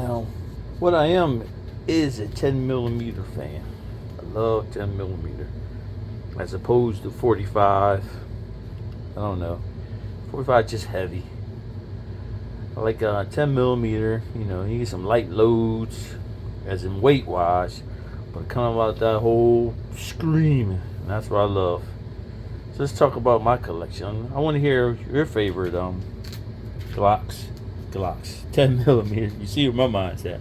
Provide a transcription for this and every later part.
Now, what I am is a 10 millimeter fan. I love 10 millimeter as opposed to 45. I don't know. 45 just heavy. I like 10 millimeter. You know, you get some light loads, as in weight wise, but come about that whole screaming. And that's what I love. So let's talk about my collection. I want to hear your favorite Glocks. Glocks. 10 millimeter. You see where my mind's at.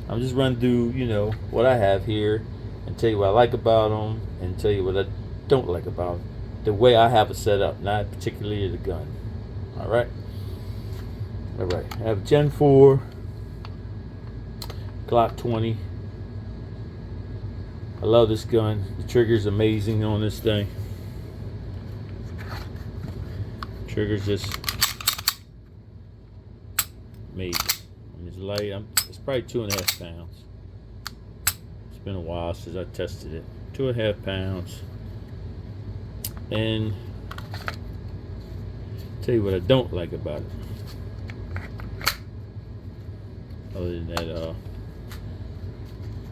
I'm just running through, what I have here and tell you what I like about them and tell you what I don't like about them. The way I have it set up, not particularly the gun. Alright? Alright. I have Gen 4 Glock 20. I love this gun. The trigger's amazing on this thing. Trigger's just amazing. It's light. It's probably 2.5 pounds. It's been a while since I tested it. 2.5 pounds. And tell you what I don't like about it. Other than that,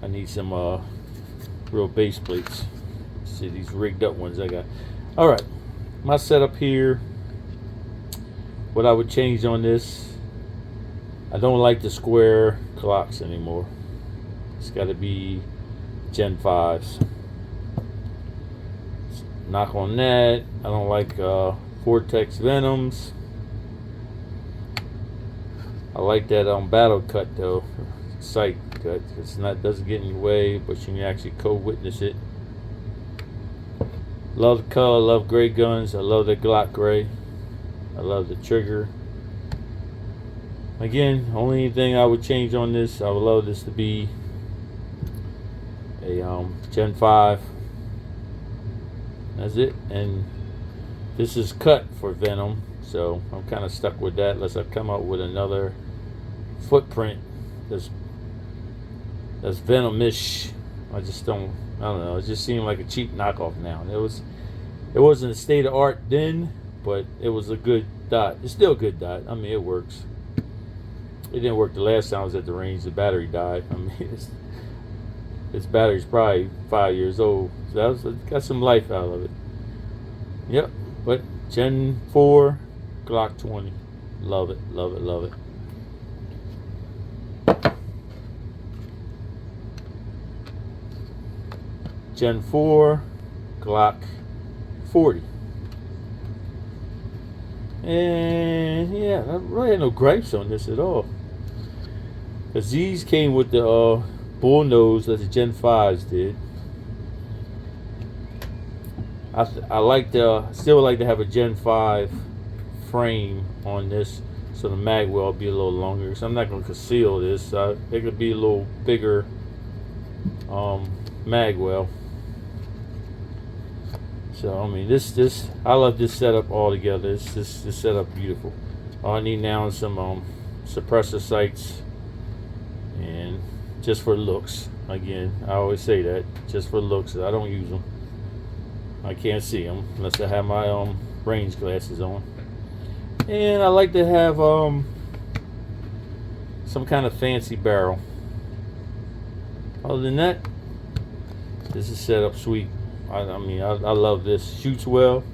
I need some real base plates. See these rigged up ones I got. All right, my setup here. What I would change on this, I don't like the square Glocks anymore. It's got to be Gen 5s. Knock on that. I don't like Vortex Venoms. I like that battle cut though, sight cut. Doesn't get in your way, but you can actually co-witness it. Love the color. Love gray guns. I love the Glock gray. I love the trigger. Again, only thing I would change on this, I would love this to be a Gen 5. That's it. And this is cut for Venom, so I'm kind of stuck with that unless I come out with another footprint that's Venom-ish. I don't know. It just seemed like a cheap knockoff now. It wasn't a state of art then, but it was a good dot. It's still a good dot. I mean, it works. It didn't work the last time I was at the range. The battery died. I mean, this battery's probably 5 years old. So got some life out of it. Yep. But Gen 4 Glock 20. Love it. Love it. Love it. Gen 4 Glock 40. And yeah, I really had no gripes on this at all. Because these came with the bull nose that the Gen 5s did. I still like to have a Gen 5 frame on this so the mag well will be a little longer. So I'm not going to conceal this. It could be a little bigger mag well. So I mean, I love this setup altogether. This setup beautiful. All I need now is some suppressor sights, and just for looks. Again, I always say that, just for looks. I don't use them. I can't see them unless I have my range glasses on. And I like to have some kind of fancy barrel. Other than that, this is set up sweet. I mean, I love this. Shoots well.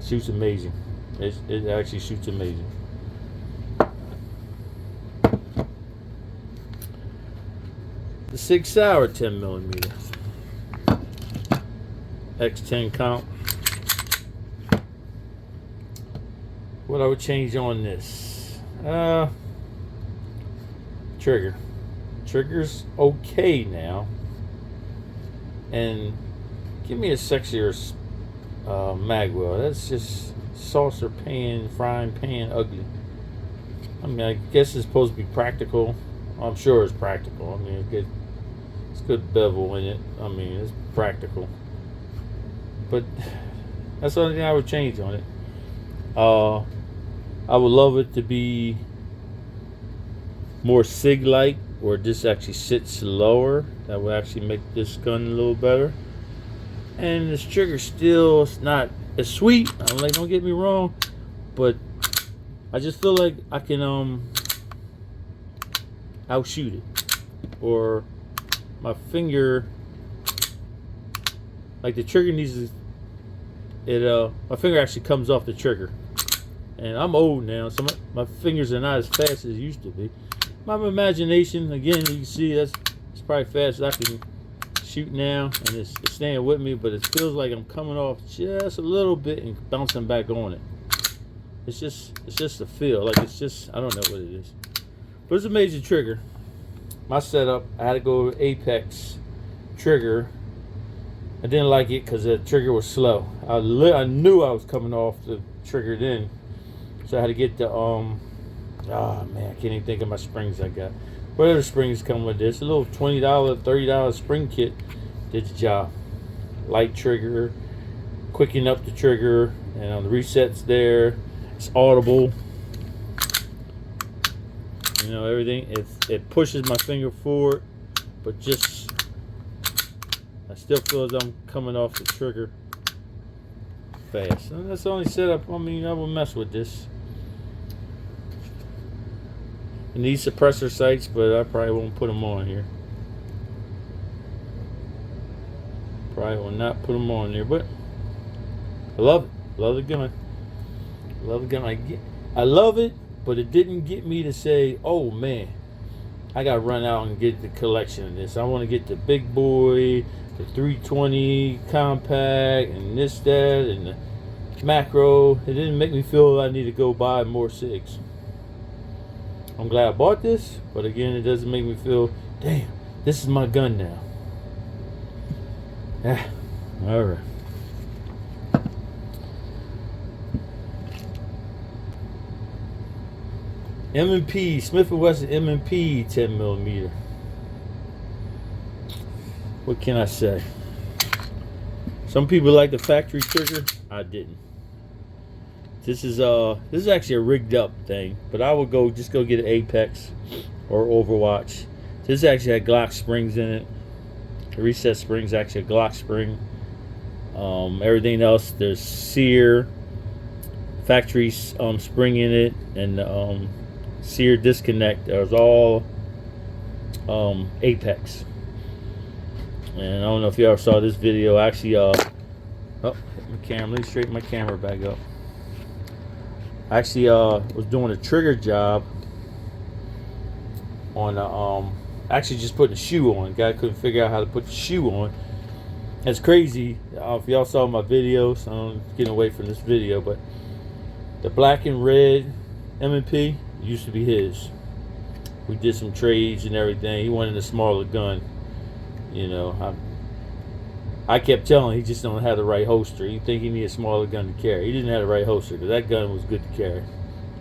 Shoots amazing. It actually shoots amazing. The Sig Sauer 10 millimeter X10 comp. What I would change on this? Trigger. Trigger's okay now. And give me a sexier magwell. That's just saucer pan, frying pan, ugly. I mean, I guess it's supposed to be practical. I'm sure it's practical. I mean, it's good bevel in it. I mean, it's practical. But that's the only thing I would change on it. I would love it to be more SIG-like, where this actually sits lower. That would actually make this gun a little better. And this trigger still is not as sweet. Don't get me wrong, but I just feel like I can outshoot it, or my finger, like the trigger needs to, my finger actually comes off the trigger. And I'm old now, so my fingers are not as fast as it used to be. My imagination, again, you can see it's probably fast as I can shoot now, and it's staying with me, but it feels like I'm coming off just a little bit and bouncing back on it. It's just a feel, like it's just, I don't know what it is. But it's a major trigger. My setup, I had to go Apex trigger. I didn't like it because the trigger was slow. I knew I was coming off the trigger then. So I had to get the, man, I can't even think of my springs I got. Whatever springs come with this. A little $20, $30 spring kit did the job. Light trigger, quicken up the trigger, and the reset's there. It's audible. You know, everything. It pushes my finger forward, but just, I still feel as I'm coming off the trigger fast. And that's the only setup. I mean, I will mess with this. It needs suppressor sights, but I probably won't put them on here. Probably will not put them on there, but I love it. Love the gun. Love the gun. I love it, but it didn't get me to say, oh man, I gotta run out and get the collection of this. I want to get the big boy, the 320 compact, and this, that, and the macro. It didn't make me feel I need to go buy more SIGs. I'm glad I bought this, but again, it doesn't make me feel, damn, this is my gun now. All right. M&P, Smith & Wesson M&P 10mm. What can I say? Some people like the factory trigger. I didn't. This is actually a rigged up thing, but I would just go get an Apex or Overwatch. This actually had Glock springs in it. The reset spring's actually a Glock spring. Everything else, there's Sear factory spring in it, and Sear disconnect. There's all Apex. And I don't know if you ever saw this video. Actually, hit my camera. Let me straighten my camera back up. Actually, was doing a trigger job on actually just putting a shoe on. Guy couldn't figure out how to put the shoe on. That's crazy. If y'all saw my videos, I'm getting away from this video, but the black and red M&P used to be his. We did some trades and everything. He wanted a smaller gun. You know, I kept telling him he just don't have the right holster. You think he needed a smaller gun to carry. He didn't have the right holster because that gun was good to carry.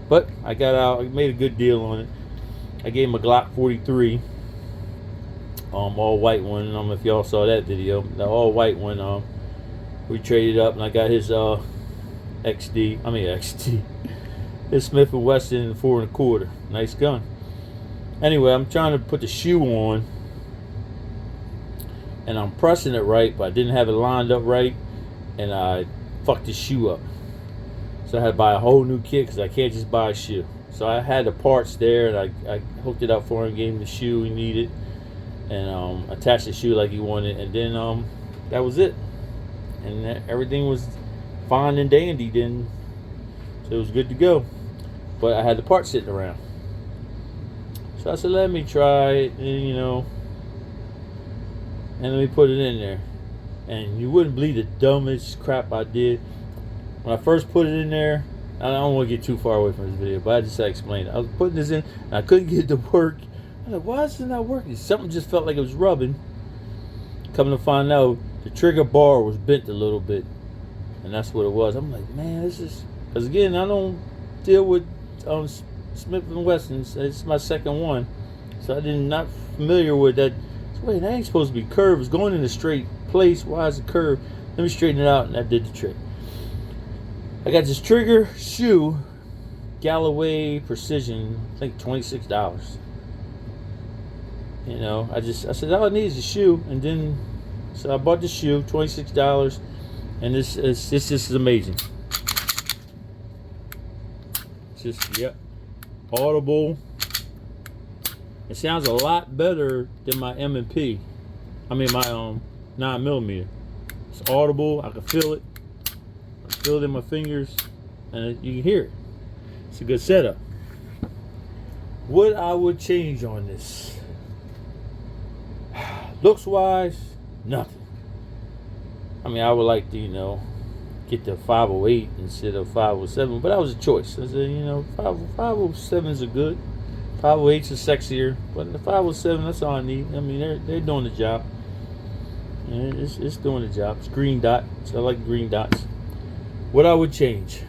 But I got out, I made a good deal on it. I gave him a Glock 43, all white one. I don't know if y'all saw that video. The all white one, we traded up and I got his XD. His Smith & Wesson 4 1/4. Nice gun. Anyway, I'm trying to put the shoe on. And I'm pressing it right, but I didn't have it lined up right, and I fucked the shoe up. So I had to buy a whole new kit because I can't just buy a shoe. So I had the parts there, and I hooked it up for him, gave him the shoe he needed, and attached the shoe like he wanted, and then that was it. And everything was fine and dandy then, so it was good to go. But I had the parts sitting around. So I said, let me try it, and you know, and let me put it in there. And you wouldn't believe the dumbest crap I did. When I first put it in there, I don't want to get too far away from this video, but I just had to explain it. I was putting this in, and I couldn't get it to work. I was like, why is it not working? Something just felt like it was rubbing. Coming to find out, the trigger bar was bent a little bit. And that's what it was. I'm like, man, this is... Because again, I don't deal with Smith & Wessons. It's my second one. So I did not familiar with that. Wait, that ain't supposed to be curved. It's going in a straight place. Why is it curved? Let me straighten it out, and that did the trick. I got this trigger shoe, Galloway Precision, I think $26. You know, I said all I need is a shoe, and then so I bought the shoe, $26, and this just is amazing. It's just, yep, audible. It sounds a lot better than my M&P. I mean my 9mm. It's audible. I can feel it. I feel it in my fingers, and you can hear it. It's a good setup. What I would change on this? Looks wise, nothing. I mean, I would like to, get the 508 instead of 507, but that was a choice. I said, 507s are good. 508s are sexier, but the 507, that's all I need. I mean, they're doing the job. And it's doing the job. It's green dot, so I like green dots. What I would change?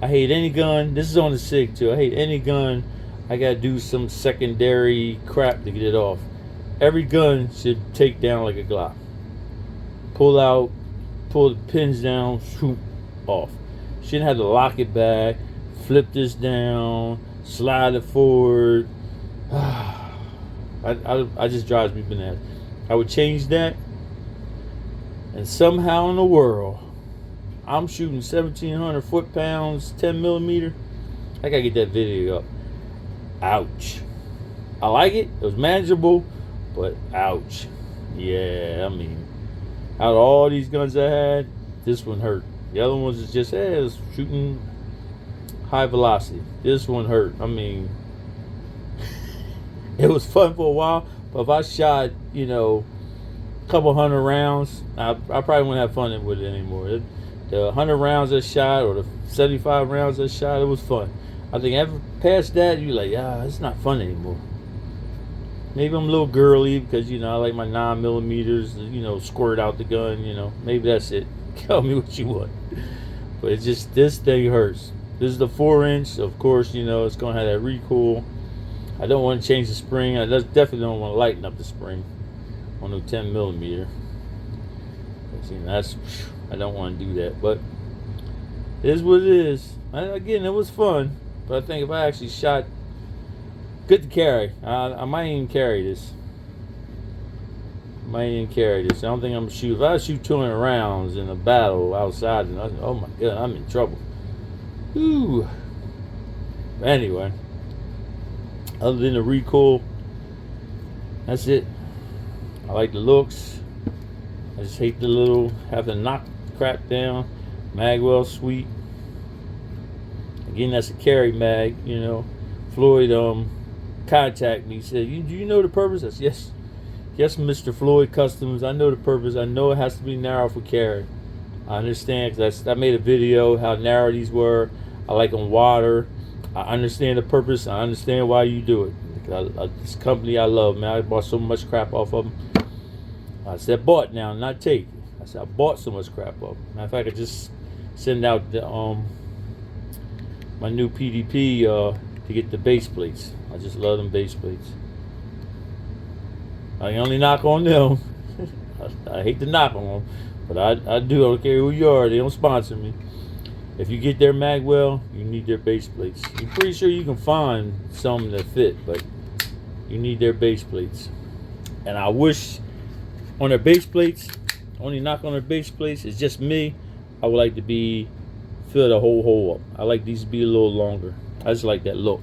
I hate any gun. This is on the SIG too. I hate any gun. I gotta do some secondary crap to get it off. Every gun should take down like a Glock. Pull the pins down, shoot, off. Shouldn't have to lock it back, flip this down, slide it forward. I just drives me bananas. I would change that, and somehow in the world, I'm shooting 1,700 foot-pounds, 10mm. I gotta get that video up. Ouch. I like it. It was manageable, but ouch. Yeah, I mean, out of all these guns I had, this one hurt. The other ones is just, it was shooting high velocity. This one hurt. I mean, it was fun for a while, but if I shot, a couple hundred rounds, I probably wouldn't have fun with it anymore. The 100 rounds I shot or the 75 rounds I shot, it was fun. I think after past that, you're like, it's not fun anymore. Maybe I'm a little girly because, I like my 9mm, squirt out the gun, Maybe that's it. Tell me what you want. But it's just, this thing hurts. This is the 4-inch. Of course, it's going to have that recoil. I don't want to change the spring. I definitely don't want to lighten up the spring on the 10mm. I don't want to do that. But it is what it is. Again, it was fun. But I think if I actually shot, good to carry. I might even carry this. I don't think I'm going to shoot. If I shoot 200 rounds in a battle outside, oh my God, I'm in trouble. Ooh. But anyway, other than the recoil, that's it. I like the looks. I just hate the little, have to knock crap down. Magwell sweet. Again, that's a carry mag, Floyd contacted me, said, do you know the purpose? I said, yes, Mr. Floyd Customs, I know the purpose. I know it has to be narrow for carry. I understand, because I made a video how narrow these were. I like them wider. I understand the purpose. I understand why you do it. This company I love, man. I bought so much crap off of them. I said bought now, not take. I said I bought so much crap off them. Matter of fact, I just send out the my new PDP to get the base plates. I just love them base plates. I only knock on them. I hate to knock on them, but I do. I don't care who you are. They don't sponsor me. If you get their Magwell, you need their base plates. You're pretty sure you can find some that fit, but you need their base plates. And I wish on their base plates, only knock on their base plates, it's just me. I would like to fill the whole hole up. I like these to be a little longer. I just like that look.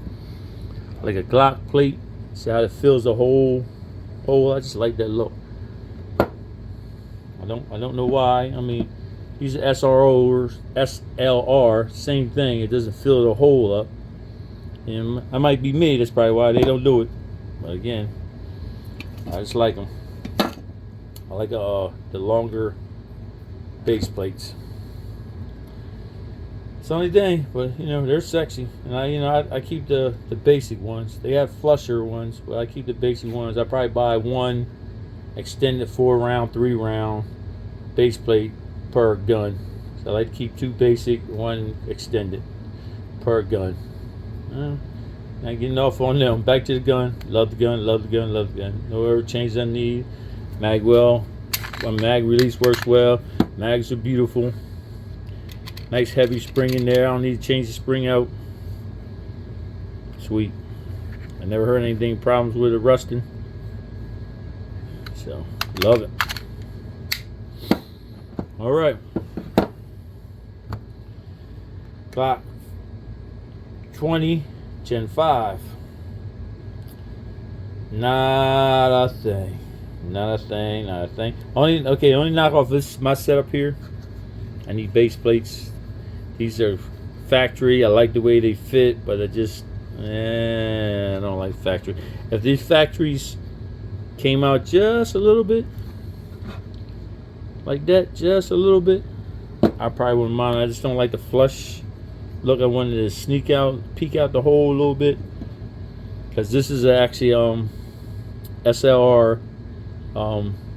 Like a Glock plate. See how it fills the whole hole? I just like that look. I don't know why. I mean, these SROs, SLR, same thing. It doesn't fill the hole up. And I might be me. That's probably why they don't do it. But again, I just like them. I like the longer base plates. It's the only thing, but they're sexy, and I keep the basic ones. They have flusher ones, but I keep the basic ones. I probably buy one extended 4-round, 3-round base plate per gun. So I like to keep 2 basic, 1 extended per gun. Not getting off on them. Back to the gun. Love the gun. Love the gun. Love the gun. No ever change I need. Magwell. When mag release works well. Mags are beautiful. Nice heavy spring in there. I don't need to change the spring out. Sweet. I never heard anything problems with it rusting. So, love it. Alright. Glock 20 Gen 5. Not a thing. Not a thing. Not a thing. Only knock off this my setup here. I need base plates. These are factory. I like the way they fit, but I don't like factory. If these factories came out just a little bit like that, just a little bit, I probably wouldn't mind. I just don't like the flush look. I wanted to peek out the hole a little bit, because this is actually SLR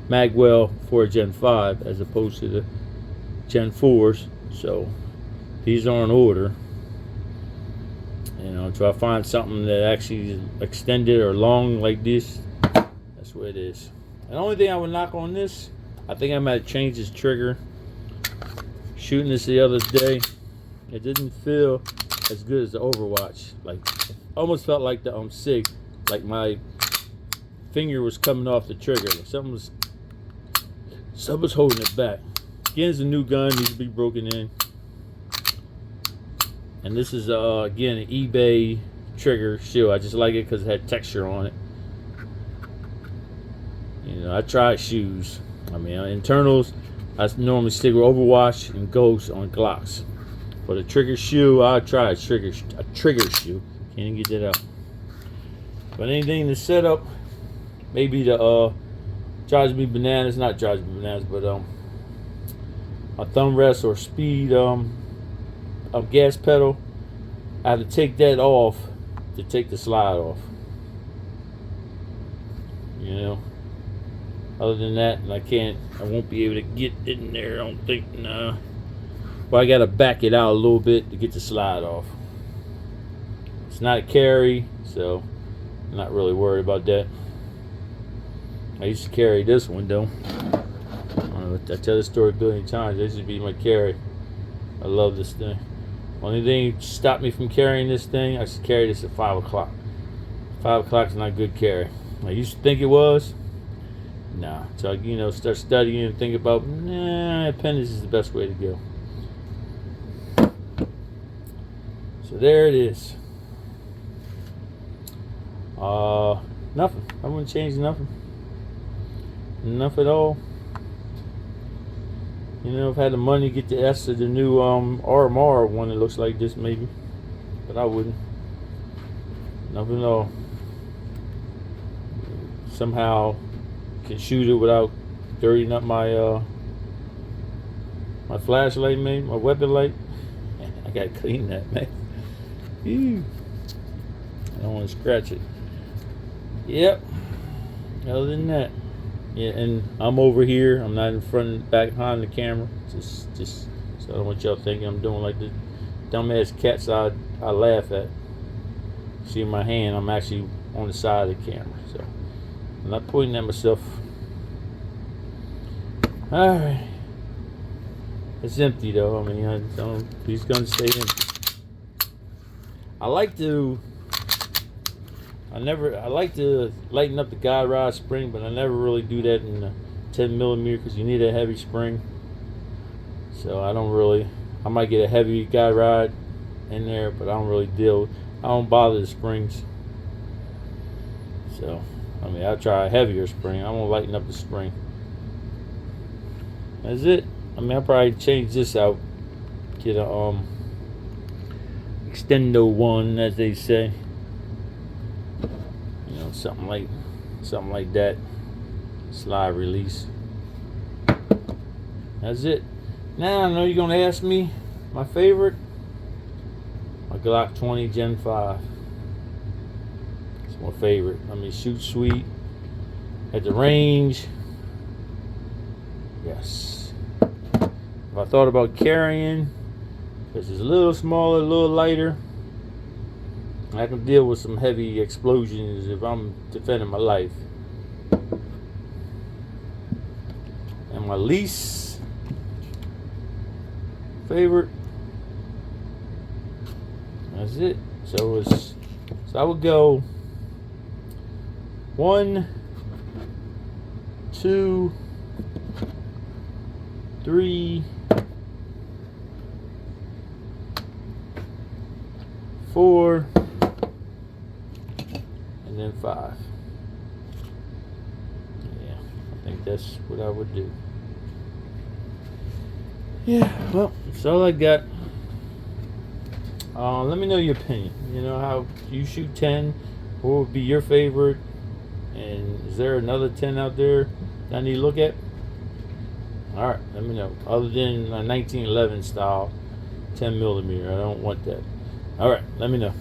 Magwell for Gen 5 as opposed to the Gen 4s. So these are in order. Try to find something that actually is extended or long like this. That's what it is. And the only thing I would knock on this, I think I might change this trigger. Shooting this the other day, it didn't feel as good as the Overwatch. Like, almost felt like the SIG, like my finger was coming off the trigger. Like something was holding it back. Again, it's a new gun, needs to be broken in. And this is again an eBay trigger shoe. I just like it because it had texture on it. I tried shoes. Internals, I normally stick with Overwatch and Ghost on Glocks. For the trigger shoe, I tried a trigger shoe. Can't even get that out. But anything to set up, maybe the drives me bananas. Not drives me bananas, but a thumb rest or speed gas pedal. I have to take that off to take the slide off. Other than that, I won't be able to get in there. I don't think. Nah. Well, I gotta back it out a little bit to get the slide off. It's not a carry, so I'm not really worried about that. I used to carry this one though. I tell this story a billion times. This used to be my carry. I love this thing. Only thing stopped me from carrying this thing, I used to carry this at 5 o'clock. 5 o'clock is not a good carry. I used to think it was. Nah. So, start studying and think about, appendix is the best way to go. So there it is. Nothing. I wouldn't change nothing. Nothing at all. If I had the money to get the S of the new RMR one that looks like this, maybe. But I wouldn't. Nothing at all. Somehow can shoot it without dirtying up my my flashlight, maybe, my weapon light. I gotta clean that, man. Ew. I don't want to scratch it. Yep. Other than that. Yeah, and I'm over here. I'm not in front and back behind the camera. Just so I don't want y'all thinking I'm doing like the dumbass cats I laugh at. See my hand, I'm actually on the side of the camera. So I'm not pointing at myself. Alright. It's empty though. These guns stay empty. I like to lighten up the guide rod spring, but I never really do that in the 10mm because you need a heavy spring. So I might get a heavy guide rod in there, but I don't bother the springs. So, I'll try a heavier spring. I won't lighten up the spring. That's it. I'll probably change this out. Get a extendo one, as they say. Something like that. Slide release. That's it. Now I know you're gonna ask me my favorite. My Glock 20 Gen 5. It's my favorite. Shoot sweet. At the range. Yes. If I thought about carrying, because it's a little smaller, a little lighter, I can deal with some heavy explosions if I'm defending my life. And my least favorite, that's it. So I would go 1, 2, 3, 4, and then 5. I think that's what I would do. Yeah, well, that's all I got. Let me know your opinion. You know how you shoot 10. What would be your favorite? And is there another 10 out there that I need to look at? All right, let me know. Other than a 1911 style 10 millimeter, I don't want that. All right, let me know.